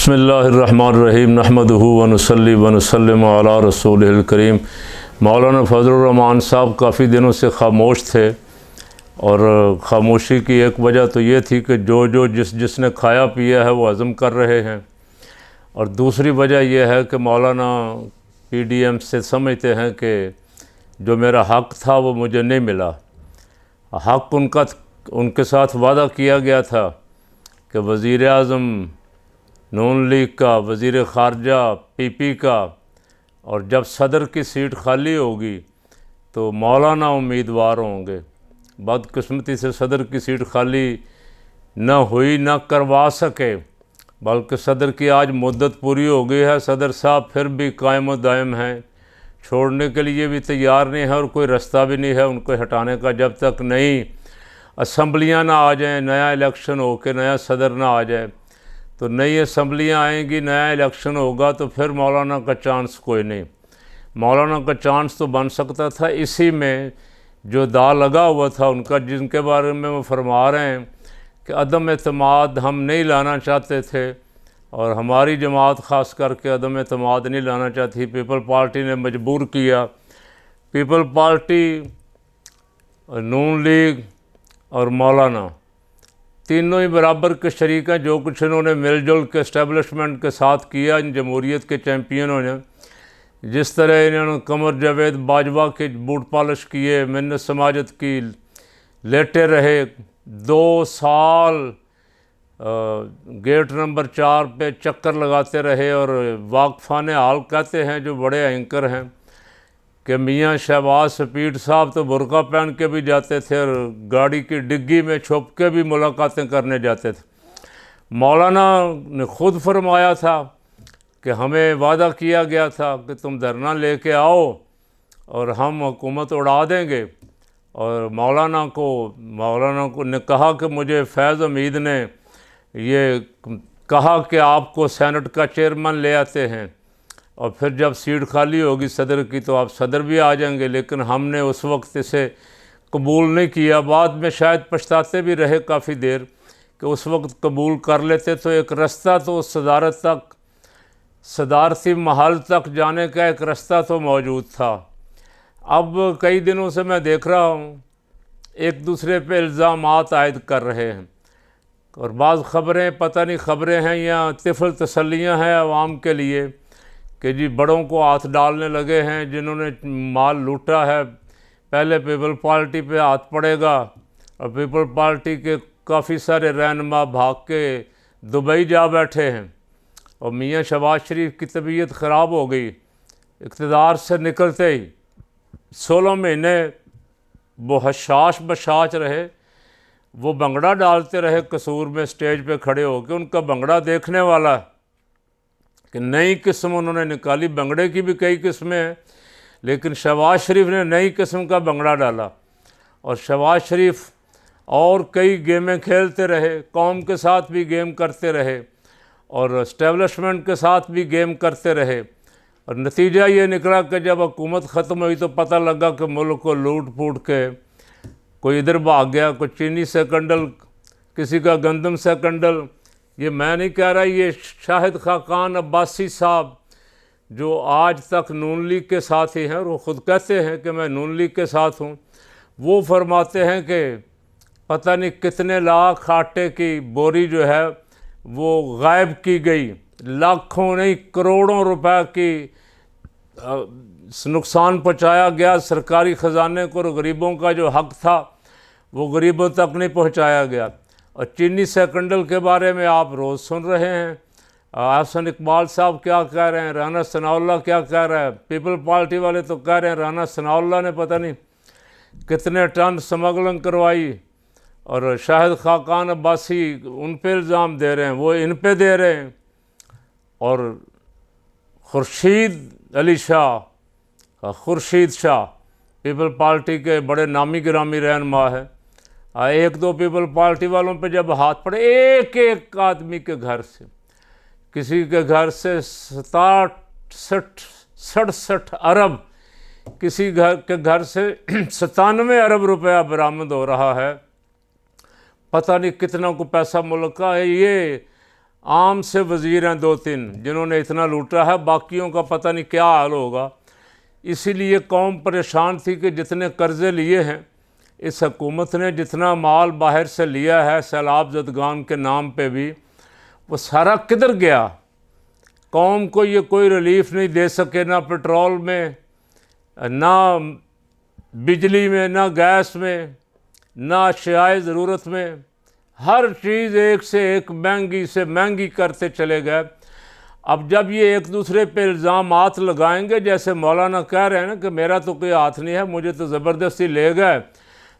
بسم اللہ الرحمن الرحیم نحمدہ ونصلی ونسلم علی رسولہ الکریم۔ مولانا فضل الرحمان صاحب کافی دنوں سے خاموش تھے، اور خاموشی کی ایک وجہ تو یہ تھی کہ جس نے کھایا پیا ہے وہ ہضم کر رہے ہیں، اور دوسری وجہ یہ ہے کہ مولانا پی ڈی ایم سے سمجھتے ہیں کہ جو میرا حق تھا وہ مجھے نہیں ملا۔ حق ان کے ساتھ وعدہ کیا گیا تھا کہ وزیر اعظم نون لیگ کا، وزیر خارجہ پی پی کا، اور جب صدر کی سیٹ خالی ہوگی تو مولانا امیدوار ہوں گے۔ بدقسمتی سے صدر کی سیٹ خالی نہ ہوئی، نہ کروا سکے، بلکہ صدر کی آج مدت پوری ہو گئی ہے۔ صدر صاحب پھر بھی قائم و دائم ہیں، چھوڑنے کے لیے بھی تیار نہیں ہے، اور کوئی رستہ بھی نہیں ہے ان کو ہٹانے کا جب تک نئی اسمبلیاں نہ آ جائیں، نیا الیکشن ہو کے نیا صدر نہ آ جائے۔ تو نئی اسمبلیاں آئیں گی، نیا الیکشن ہوگا، تو پھر مولانا کا چانس کوئی نہیں۔ مولانا کا چانس تو بن سکتا تھا اسی میں جو دا لگا ہوا تھا ان کا، جن کے بارے میں وہ فرما رہے ہیں کہ عدم اعتماد ہم نہیں لانا چاہتے تھے، اور ہماری جماعت خاص کر کے عدم اعتماد نہیں لانا چاہتی، پیپل پارٹی نے مجبور کیا۔ پیپل پارٹی، نون لیگ اور مولانا تینوں ہی برابر کے شریک ہیں۔ جو کچھ انہوں نے مل جل کے اسٹیبلشمنٹ کے ساتھ کیا، ان جمہوریت کے چیمپئنوں نے، جس طرح انہوں نے قمر جاوید باجوہ کے بوٹ پالش کیے، منت سماجت کی لیٹے رہے، 2 سال گیٹ نمبر 4 پہ چکر لگاتے رہے، اور واقفان حال کہتے ہیں جو بڑے اینکر ہیں کہ میاں شہباز سپیڈ صاحب تو برقع پہن کے بھی جاتے تھے، اور گاڑی کی ڈگی میں چھپ کے بھی ملاقاتیں کرنے جاتے تھے۔ مولانا نے خود فرمایا تھا کہ ہمیں وعدہ کیا گیا تھا کہ تم دھرنا لے کے آؤ اور ہم حکومت اڑا دیں گے، اور مولانا کو نے کہا کہ مجھے فیض حمید نے یہ کہا کہ آپ کو سینٹ کا چیئرمین لے آتے ہیں، اور پھر جب سیٹ خالی ہوگی صدر کی تو آپ صدر بھی آ جائیں گے، لیکن ہم نے اس وقت اسے قبول نہیں کیا۔ بعد میں شاید پچھتاتے بھی رہے کافی دیر کہ اس وقت قبول کر لیتے تو ایک رستہ تو صدارت تک، صدارتی محل تک جانے کا ایک رستہ تو موجود تھا۔ اب کئی دنوں سے میں دیکھ رہا ہوں ایک دوسرے پہ الزامات عائد کر رہے ہیں، اور بعض خبریں پتہ نہیں خبریں ہیں یا طفل تسلیاں ہیں عوام کے لیے کہ جی بڑوں کو ہاتھ ڈالنے لگے ہیں، جنہوں نے مال لوٹا ہے پہلے پیپل پارٹی پہ ہاتھ پڑے گا، اور پیپل پارٹی کے کافی سارے رہنما بھاگ کے دبئی جا بیٹھے ہیں، اور میاں شہباز شریف کی طبیعت خراب ہو گئی اقتدار سے نکلتے ہی۔ 16 مہینے وہ حشاش بشاش رہے، وہ بھنگڑا ڈالتے رہے قصور میں اسٹیج پہ کھڑے ہو کے، ان کا بھنگڑا دیکھنے والا ہے کہ نئی قسم انہوں نے نکالی۔ بھنگڑے کی بھی کئی قسمیں ہیں، لیکن شہباز شریف نے نئی قسم کا بھنگڑا ڈالا، اور شہباز شریف اور کئی گیمیں کھیلتے رہے، قوم کے ساتھ بھی گیم کرتے رہے، اور اسٹیبلشمنٹ کے ساتھ بھی گیم کرتے رہے، اور نتیجہ یہ نکلا کہ جب حکومت ختم ہوئی تو پتہ لگا کہ ملک کو لوٹ پوٹ کے کوئی ادھر بھاگ گیا، کوئی چینی سے کنڈل، کسی کا گندم سے کنڈل۔ یہ میں نہیں کہہ رہا، یہ شاہد خاقان عباسی صاحب جو آج تک نون لیگ کے ساتھ ہی ہیں، اور وہ خود کہتے ہیں کہ میں نون لیگ کے ساتھ ہوں، وہ فرماتے ہیں کہ پتہ نہیں کتنے لاکھ آٹے کی بوری جو ہے وہ غائب کی گئی، لاکھوں نہیں کروڑوں روپے کی نقصان پہنچایا گیا سرکاری خزانے کو، اور غریبوں کا جو حق تھا وہ غریبوں تک نہیں پہنچایا گیا۔ اور چینی سیکنڈل کے بارے میں آپ روز سن رہے ہیں، احسن اقبال صاحب کیا کہہ رہے ہیں، رانا ثناء اللہ کیا کہہ رہا ہے، پیپل پارٹی والے تو کہہ رہے ہیں رانا ثناء اللہ نے پتہ نہیں کتنے ٹن سمگلنگ کروائی، اور شاہد خاقان عباسی ان پہ الزام دے رہے ہیں، وہ ان پہ دے رہے ہیں۔ اور خورشید علی شاہ، خورشید شاہ پیپل پارٹی کے بڑے نامی گرامی رہنما ہے، ایک دو پیپل پارٹی والوں پہ جب ہاتھ پڑے، ایک ایک آدمی کے گھر سے، کسی کے گھر سے 67 ارب، کسی کے گھر سے 97 ارب روپیہ برآمد ہو رہا ہے، پتہ نہیں کتنا کو پیسہ ملک کا ہے۔ یہ عام سے وزیر ہیں 2-3 جنہوں نے اتنا لوٹا ہے، باقیوں کا پتہ نہیں کیا حال ہوگا۔ اسی لیے قوم پریشان تھی کہ جتنے قرضے لیے ہیں اس حکومت نے، جتنا مال باہر سے لیا ہے سیلاب زدگان کے نام پہ بھی، وہ سارا کدھر گیا؟ قوم کو یہ کوئی ریلیف نہیں دے سکے، نہ پٹرول میں، نہ بجلی میں، نہ گیس میں، نہ اشیاء ضرورت میں، ہر چیز ایک سے ایک مہنگی سے مہنگی کرتے چلے گئے۔ اب جب یہ ایک دوسرے پہ الزامات لگائیں گے، جیسے مولانا کہہ رہے ہیں نا کہ میرا تو کوئی ہاتھ نہیں ہے، مجھے تو زبردستی لے گئے،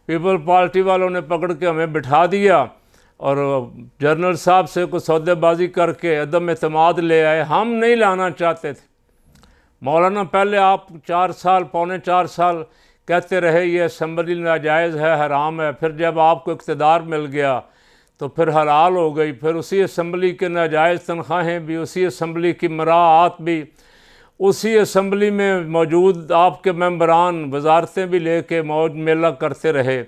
پیپل پارٹی والوں نے پکڑ کے ہمیں بٹھا دیا اور جنرل صاحب سے کوئی سودے بازی کر کے عدم اعتماد لے آئے، ہم نہیں لانا چاہتے تھے۔ مولانا پہلے آپ 4 سال کہتے رہے یہ اسمبلی ناجائز ہے، حرام ہے، پھر جب آپ کو اقتدار مل گیا تو پھر حلال ہو گئی، پھر اسی اسمبلی کے ناجائز تنخواہیں بھی، اسی اسمبلی کی مراعات بھی، اسی اسمبلی میں موجود آپ کے ممبران وزارتیں بھی لے کے موج میلہ کرتے رہے۔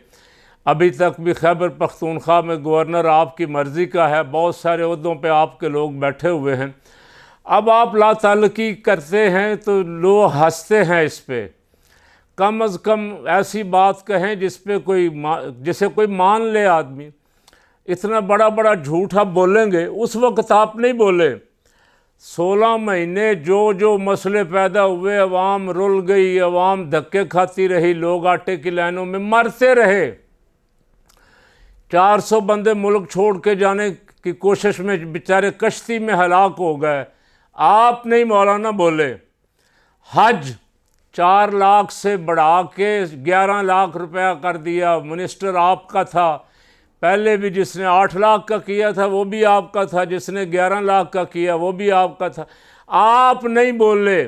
ابھی تک بھی خیبر پختونخوا میں گورنر آپ کی مرضی کا ہے، بہت سارے عہدوں پہ آپ کے لوگ بیٹھے ہوئے ہیں۔ اب آپ لا تعلقی کرتے ہیں تو لوگ ہنستے ہیں اس پہ۔ کم از کم ایسی بات کہیں جسے کوئی مان لے آدمی۔ اتنا بڑا بڑا جھوٹ آپ بولیں گے، اس وقت آپ نہیں بولے۔ 16 مہینے جو مسئلے پیدا ہوئے، عوام رل گئی، عوام دھکے کھاتی رہی، لوگ آٹے کی لائنوں میں مرتے رہے۔ 400 بندے ملک چھوڑ کے جانے کی کوشش میں بیچارے کشتی میں ہلاک ہو گئے، آپ نہیں مولانا بولے۔ حج 4 لاکھ سے بڑھا کے 11 لاکھ روپیہ کر دیا، منسٹر آپ کا تھا، پہلے بھی جس نے 8 لاکھ کا کیا تھا وہ بھی آپ کا تھا، جس نے 11 لاکھ کا کیا وہ بھی آپ کا تھا، آپ نہیں بولے۔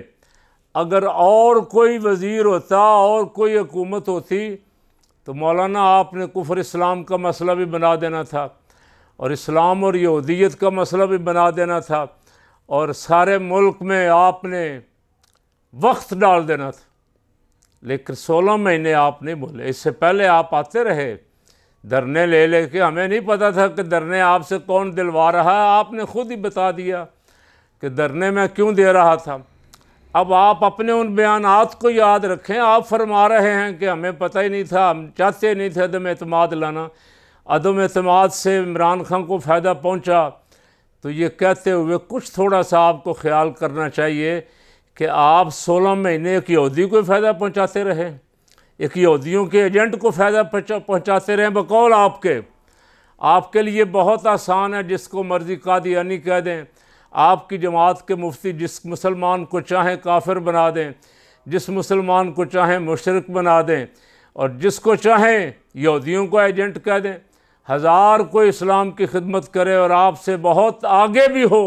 اگر اور کوئی وزیر ہوتا اور کوئی حکومت ہوتی تو مولانا آپ نے کفر اسلام کا مسئلہ بھی بنا دینا تھا، اور اسلام اور یہودیت کا مسئلہ بھی بنا دینا تھا، اور سارے ملک میں آپ نے وقت ڈال دینا تھا۔ لیکن 16 مہینے آپ نہیں بولے۔ اس سے پہلے آپ آتے رہے دھرنے لے کے، ہمیں نہیں پتا تھا کہ دھرنے آپ سے کون دلوا رہا ہے، آپ نے خود ہی بتا دیا کہ دھرنے میں کیوں دے رہا تھا۔ اب آپ اپنے ان بیانات کو یاد رکھیں، آپ فرما رہے ہیں کہ ہمیں پتہ ہی نہیں تھا، ہم چاہتے نہیں تھے عدم اعتماد لانا، عدم اعتماد سے عمران خان کو فائدہ پہنچا۔ تو یہ کہتے ہوئے کچھ تھوڑا سا آپ کو خیال کرنا چاہیے کہ آپ 16 مہینے ایک یہودی کو فائدہ پہنچاتے رہے، ایک یہودیوں کے ایجنٹ کو فائدہ پہنچاتے رہے بقول آپ کے لیے بہت آسان ہے، جس کو مرضی قادیانی کہہ دیں، آپ کی جماعت کے مفتی جس مسلمان کو چاہیں کافر بنا دیں، جس مسلمان کو چاہیں مشرک بنا دیں، اور جس کو چاہیں یہودیوں کو ایجنٹ کہہ دیں، 1000 کوئی اسلام کی خدمت کرے اور آپ سے بہت آگے بھی ہو،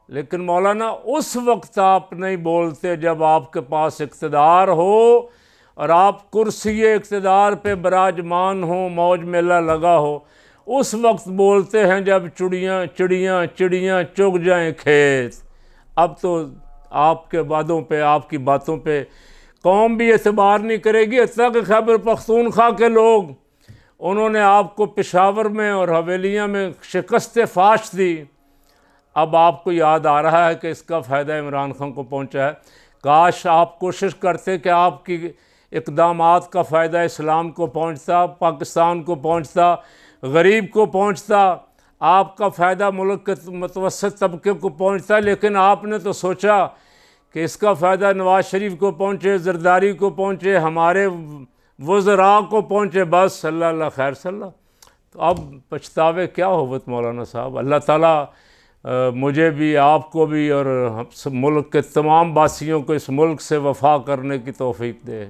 لیکن مولانا اس وقت آپ نہیں بولتے جب آپ کے پاس اقتدار ہو اور آپ کرسی اقتدار پہ براجمان ہوں، موج میلہ لگا ہو، اس وقت بولتے ہیں جب چڑیاں چگ جائیں کھیت۔ اب تو آپ کے وعدوں پہ، آپ کی باتوں پہ قوم بھی اعتبار نہیں کرے گی، حتیٰ کہ خیبر پختونخوا کے لوگ، انہوں نے آپ کو پشاور میں اور حویلیاں میں شکست فاش دی۔ اب آپ کو یاد آ رہا ہے کہ اس کا فائدہ عمران خان کو پہنچا ہے۔ کاش آپ کوشش کرتے کہ آپ کی اقدامات کا فائدہ اسلام کو پہنچتا، پاکستان کو پہنچتا، غریب کو پہنچتا، آپ کا فائدہ ملک کے متوسط طبقے کو پہنچتا، لیکن آپ نے تو سوچا کہ اس کا فائدہ نواز شریف کو پہنچے، زرداری کو پہنچے، ہمارے وزراء کو پہنچے، بس اللہ خیر صلی اللہ۔ تو اب پچھتاوے کیا ہوت مولانا صاحب؟ اللہ تعالیٰ مجھے بھی، آپ کو بھی، اور ملک کے تمام باسیوں کو اس ملک سے وفا کرنے کی توفیق دے۔